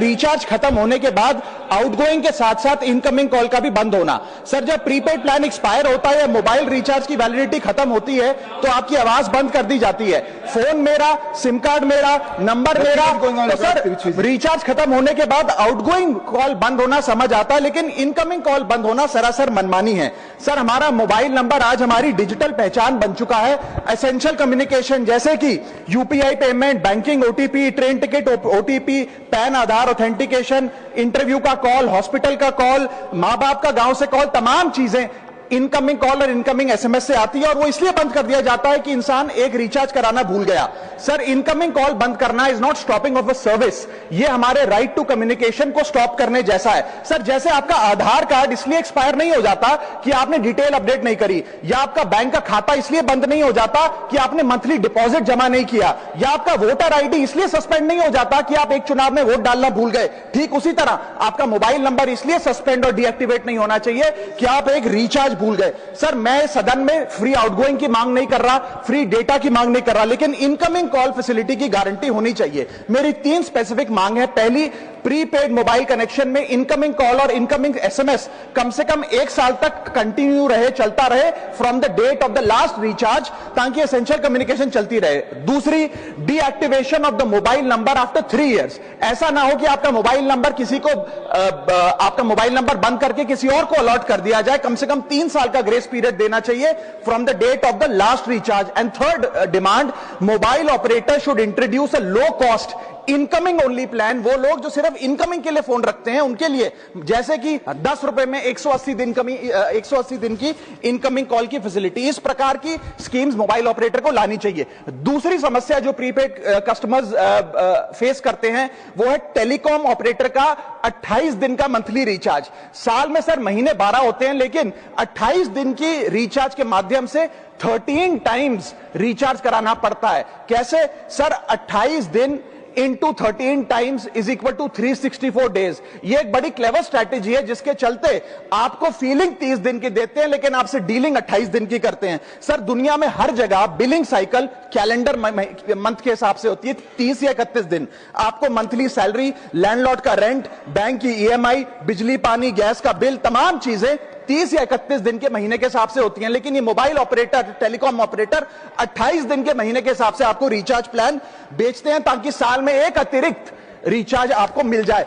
Recharge खत्म होने के बाद आउटगोइंग के साथ साथ इनकमिंग कॉल का भी बंद होना। सर जब प्रीपेड प्लान एक्सपायर होता है या मोबाइल रिचार्ज की वैलिडिटी खत्म होती है तो आपकी आवाज बंद कर दी जाती है। फोन मेरा, सिम कार्ड मेरा, नंबर मेरा, तो सर रिचार्ज खत्म होने के बाद आउटगोइंग कॉल बंद होना समझ आता है, लेकिन इनकमिंग कॉल बंद होना सरासर मनमानी है। सर हमारा मोबाइल नंबर आज हमारी डिजिटल पहचान बन चुका है। एसेंशियल कम्युनिकेशन जैसे कि UPI payment, banking OTP, train ticket OTP, PAN Aadhaar authentication, interview का कॉल, हॉस्पिटल का कॉल, मां बाप का गांव से कॉल, तमाम चीजें इनकमिंग कॉल और इनकमिंग एसएमएस से आती है और वो इसलिए बंद कर दिया जाता है कि इंसान एक रिचार्ज कराना भूल गया। सर इनकमिंग कॉल बंद करना is not stopping of a service, ये हमारे राइट टू कम्युनिकेशन को स्टॉप करने जैसा है। सर जैसे आपका आधार कार्ड इसलिए एक्सपायर नहीं हो जाता कि आपने डिटेल अपडेट नहीं करी, या आपका बैंक का खाता इसलिए बंद नहीं हो जाता कि आपने मंथली डिपॉजिट जमा नहीं किया, या आपका वोटर आईडी इसलिए सस्पेंड नहीं हो जाता कि आप एक चुनाव में वोट डालना भूल गए, ठीक उसी तरह आपका मोबाइल नंबर इसलिए सस्पेंड और डीएक्टिवेट नहीं होना चाहिए कि आप एक रिचार्ज भूल गए। सर मैं सदन में फ्री आउटगोइंग की मांग नहीं कर रहा, फ्री डेटा की मांग नहीं कर रहा, लेकिन इनकमिंग कॉल फैसिलिटी की गारंटी होनी चाहिए। मेरी 3 स्पेसिफिक मांग है। पहली, प्रीपेड मोबाइल कनेक्शन में इनकमिंग कॉल और इनकमिंग एसएमएस कम से कम 1 साल तक कंटिन्यू रहे, चलता रहे from the date of the last recharge, ताकि एसेंशियल कम्युनिकेशन चलती रहे। दूसरी, deactivation of the mobile number after 3 years. ऐसा ना हो कि आपका मोबाइल नंबर किसी को आपका मोबाइल नंबर बंद करके किसी और को अलॉट कर दिया जाए। कम से कम 3 साल का ग्रेस पीरियड देना चाहिए from the date of the last recharge. And third demand, mobile operator should introduce a low cost incoming only plan. वो लोग जो सिर्फ इनकमिंग के लिए फोन रखते हैं उनके लिए, जैसे कि 10 रुपए में 180 दिन की इनकमिंग कॉल की फैसिलिटी, इस प्रकार की स्कीम्स मोबाइल ऑपरेटर को लानी चाहिए। दूसरी समस्या जो प्रीपेड कस्टमर्स फेस करते हैं वो है टेलीकॉम ऑपरेटर का 28 दिन का मंथली रिचार्ज। साल में सर महीने 12 होते हैं, लेकिन 28 दिन की रिचार्ज के माध्यम से 13 टाइम्स रिचार्ज कराना पड़ता है। कैसे सर? 28 दिन into 13 times is equal to 364 days। ये एक बड़ी क्लेवर स्ट्रैटेजी है जिसके चलते आपको फीलिंग 30 दिन की देते हैं, लेकिन आपसे डीलिंग 28 दिन की करते हैं। सर दुनिया में हर जगह बिलिंग साइकिल कैलेंडर मंथ के हिसाब से होती है, 30 या 31 दिन। आपको मंथली सैलरी, लैंडलॉर्ड का रेंट, बैंक की ईएमआई, बिजली पानी गैस का बिल, तमाम चीजें 30 या 31 दिन के महीने के हिसाब से होती हैं। लेकिन ये मोबाइल ऑपरेटर, टेलीकॉम ऑपरेटर 28 दिन के महीने के हिसाब से आपको रिचार्ज प्लान बेचते हैं, ताकि साल में एक अतिरिक्त रिचार्ज आपको मिल जाए।